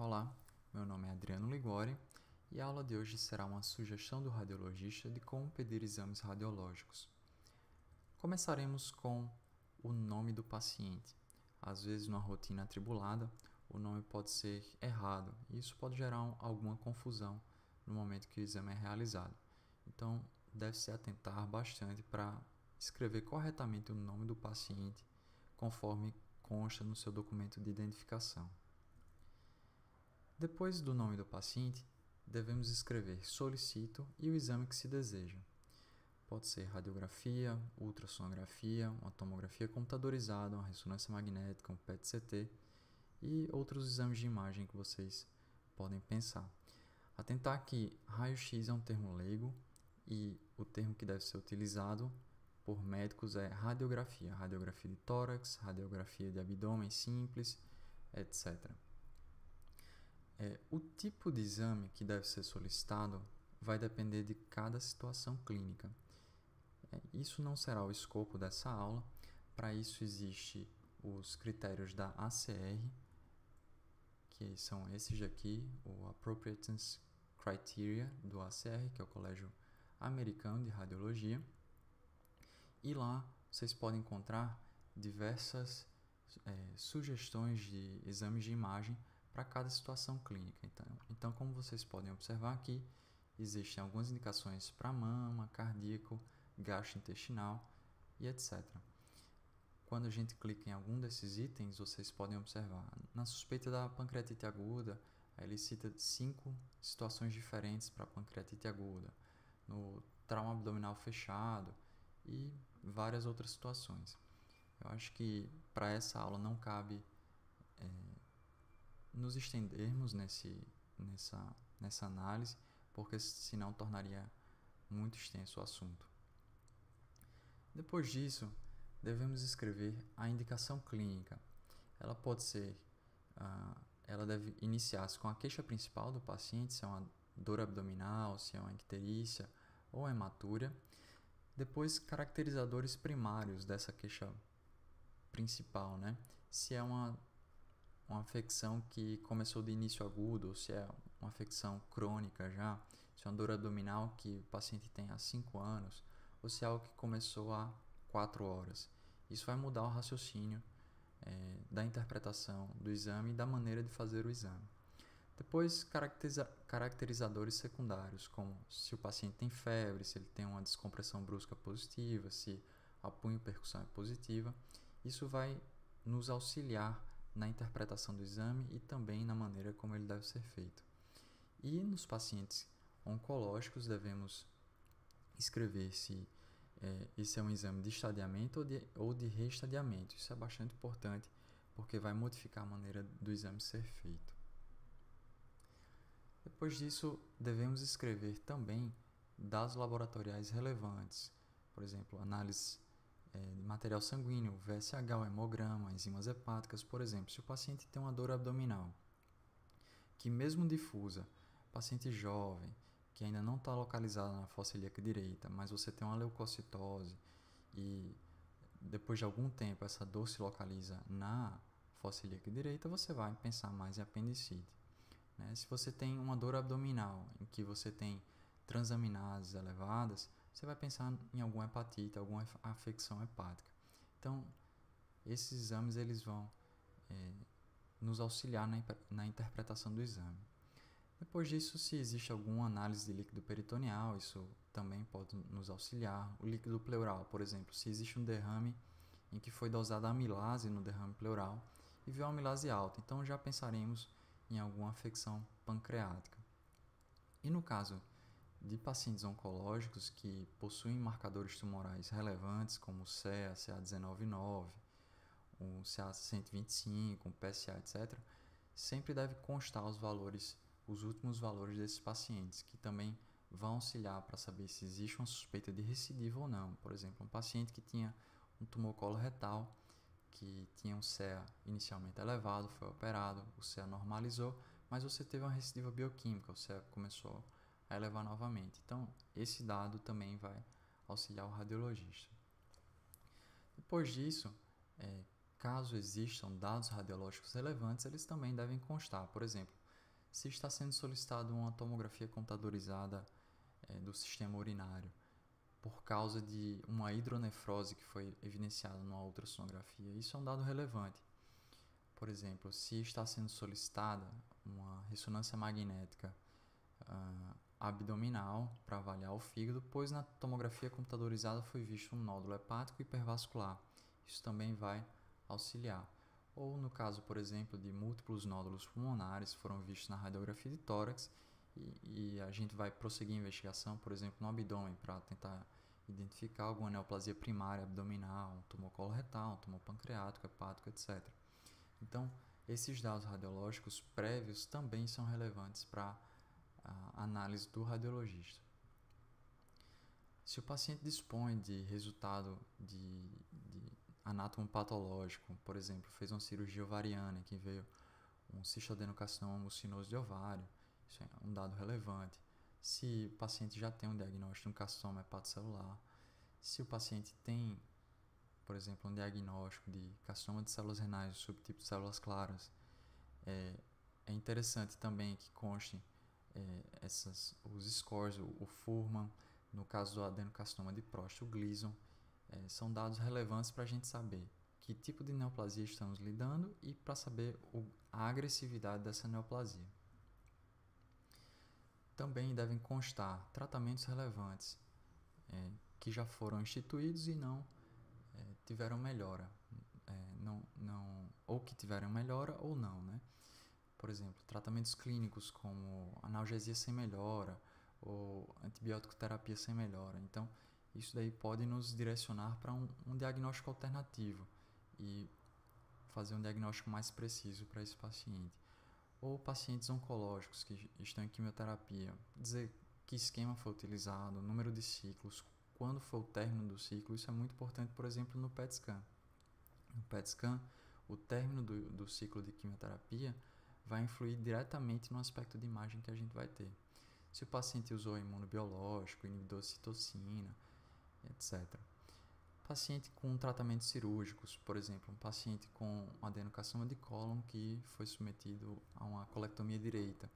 Olá, meu nome é Adriano Ligori e a aula de hoje será uma sugestão do radiologista de como pedir exames radiológicos. Começaremos com o nome do paciente. Às vezes, numa rotina atribulada, o nome pode ser errado e isso pode gerar alguma confusão no momento que o exame é realizado. Então, deve-se atentar bastante para escrever corretamente o nome do paciente conforme consta no seu documento de identificação. Depois do nome do paciente, devemos escrever solicito e o exame que se deseja. Pode ser radiografia, ultrassonografia, uma tomografia computadorizada, uma ressonância magnética, um PET-CT e outros exames de imagem que vocês podem pensar. Atentar que raio-x é um termo leigo e o termo que deve ser utilizado por médicos é radiografia de tórax, radiografia de abdômen simples, etc. O tipo de exame que deve ser solicitado vai depender de cada situação clínica. Isso não será o escopo dessa aula. Para isso existem os critérios da ACR, que são esses aqui, o Appropriateness Criteria do ACR, que é o Colégio Americano de Radiologia. E lá vocês podem encontrar diversas sugestões de exames de imagem para cada situação clínica. Então, como vocês podem observar aqui, existem algumas indicações para mama, cardíaco, gastrointestinal e etc. Quando a gente clica em algum desses itens, vocês podem observar, na suspeita da pancreatite aguda, ele cita 5 situações diferentes para pancreatite aguda, no trauma abdominal fechado e várias outras situações. Eu acho que para essa aula não cabe nos estendermos nessa análise, porque senão tornaria muito extenso o assunto. Depois disso, devemos escrever a indicação clínica. Ela pode ser, ela deve iniciar-se com a queixa principal do paciente, se é uma dor abdominal, se é uma icterícia ou hematúria. Depois, caracterizadores primários dessa queixa principal, né? Se é uma afecção que começou de início agudo, ou se é uma afecção crônica já, se é uma dor abdominal que o paciente tem há 5 anos, ou se é algo que começou há 4 horas. Isso vai mudar o raciocínio da interpretação do exame e da maneira de fazer o exame. Depois, caracterizadores secundários, como se o paciente tem febre, se ele tem uma descompressão brusca positiva, se a punho-percussão é positiva. Isso vai nos auxiliar na interpretação do exame e também na maneira como ele deve ser feito. E nos pacientes oncológicos devemos escrever se esse é um exame de estadiamento ou de reestadiamento. Isso é bastante importante porque vai modificar a maneira do exame ser feito. Depois disso, devemos escrever também dados laboratoriais relevantes, por exemplo, análise de material sanguíneo, VSH, o hemograma, enzimas hepáticas. Por exemplo, se o paciente tem uma dor abdominal, que mesmo difusa, paciente jovem, que ainda não está localizada na fossa ilíaca direita, mas você tem uma leucocitose e depois de algum tempo essa dor se localiza na fossa ilíaca direita, você vai pensar mais em apendicite. Se você tem uma dor abdominal em que você tem transaminases elevadas, você vai pensar em alguma hepatite, alguma afecção hepática. Então, esses exames eles vão nos auxiliar na interpretação do exame. Depois disso, se existe alguma análise de líquido peritoneal, isso também pode nos auxiliar. O líquido pleural, por exemplo, se existe um derrame em que foi dosada amilase no derrame pleural e viu uma amilase alta, então já pensaremos em alguma afecção pancreática. E no caso de pacientes oncológicos que possuem marcadores tumorais relevantes, como o CEA, CA19-9, o CA125, o PSA, etc., sempre deve constar os últimos valores desses pacientes, que também vão auxiliar para saber se existe uma suspeita de recidiva ou não. Por exemplo, um paciente que tinha um tumor coloretal, que tinha um CEA inicialmente elevado, foi operado, o CEA normalizou, mas você teve uma recidiva bioquímica, o CEA começou a elevar novamente. Então, esse dado também vai auxiliar o radiologista. Depois disso, caso existam dados radiológicos relevantes, eles também devem constar. Por exemplo, Se está sendo solicitada uma tomografia computadorizada do sistema urinário por causa de uma hidronefrose que foi evidenciada numa ultrassonografia, isso é um dado relevante. Por exemplo, se está sendo solicitada uma ressonância magnética abdominal para avaliar o fígado, pois na tomografia computadorizada foi visto um nódulo hepático hipervascular. Isso também vai auxiliar. Ou no caso, por exemplo, de múltiplos nódulos pulmonares foram vistos na radiografia de tórax e a gente vai prosseguir a investigação, por exemplo, no abdômen para tentar identificar alguma neoplasia primária abdominal, um tumor coloretal, um tumor pancreático, hepático, etc. Então, esses dados radiológicos prévios também são relevantes para a análise do radiologista. Se o paciente dispõe de resultado de anátomo patológico, por exemplo, fez uma cirurgia ovariana que veio um cistoadenocarcinoma mucinoso de ovário, isso é um dado relevante. Se o paciente já tem um diagnóstico de um carcinoma hepatocelular, se o paciente tem, por exemplo, um diagnóstico de carcinoma de células renais do subtipo de células claras, é interessante também que conste os scores, o Fuhrman, no caso do adenocarcinoma de próstata, o Gleason, são dados relevantes para a gente saber que tipo de neoplasia estamos lidando e para saber a agressividade dessa neoplasia. Também devem constar tratamentos relevantes que já foram instituídos e não tiveram melhora, ou que tiveram melhora ou não, né? Por exemplo, tratamentos clínicos como analgesia sem melhora ou antibiótico terapia sem melhora. Então, isso daí pode nos direcionar para um diagnóstico alternativo e fazer um diagnóstico mais preciso para esse paciente. Ou pacientes oncológicos que estão em quimioterapia, dizer que esquema foi utilizado, número de ciclos, quando foi o término do ciclo, isso é muito importante, por exemplo, no PET scan. No PET scan, o término do ciclo de quimioterapia vai influir diretamente no aspecto de imagem que a gente vai ter. Se o paciente usou imunobiológico, inibidor de citocina, etc. Paciente com tratamentos cirúrgicos, por exemplo, um paciente com adenocarcinoma de cólon que foi submetido a uma colectomia direita.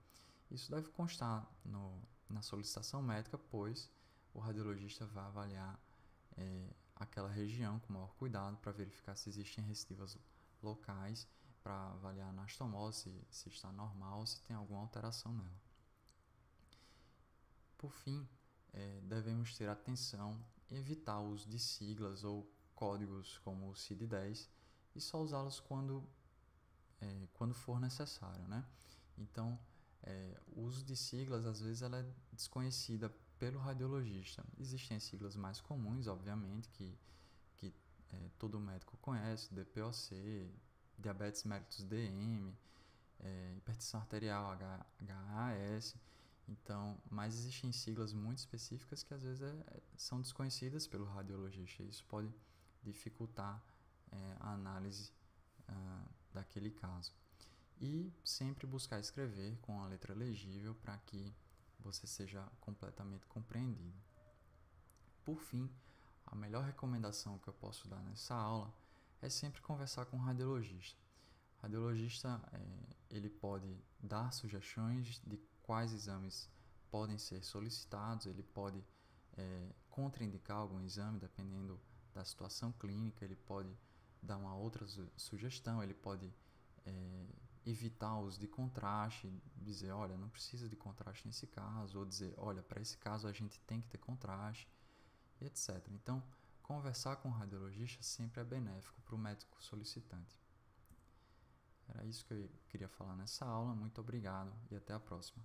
Isso deve constar na solicitação médica, pois o radiologista vai avaliar aquela região com maior cuidado para verificar se existem recidivas locais, para avaliar a anastomose, se está normal ou se tem alguma alteração nela. Por fim, devemos ter atenção e evitar o uso de siglas ou códigos como o CID-10 e só usá-los quando for necessário, né? Então, o uso de siglas, às vezes, ela é desconhecida pelo radiologista. Existem siglas mais comuns, obviamente, que todo médico conhece, DPOC, diabetes mellitus DM, hipertensão arterial, HAS. Então, mas existem siglas muito específicas que às vezes são desconhecidas pelo radiologista. Isso pode dificultar a análise daquele caso. E sempre buscar escrever com a letra legível para que você seja completamente compreendido. Por fim, a melhor recomendação que eu posso dar nessa aula é sempre conversar com o radiologista. O radiologista ele pode dar sugestões de quais exames podem ser solicitados, ele pode contraindicar algum exame dependendo da situação clínica, ele pode dar uma outra sugestão, ele pode evitar o uso de contraste, dizer, olha, não precisa de contraste nesse caso, ou dizer, olha, para esse caso a gente tem que ter contraste, etc. Então, conversar com o radiologista sempre é benéfico para o médico solicitante. Era isso que eu queria falar nessa aula. Muito obrigado e até a próxima.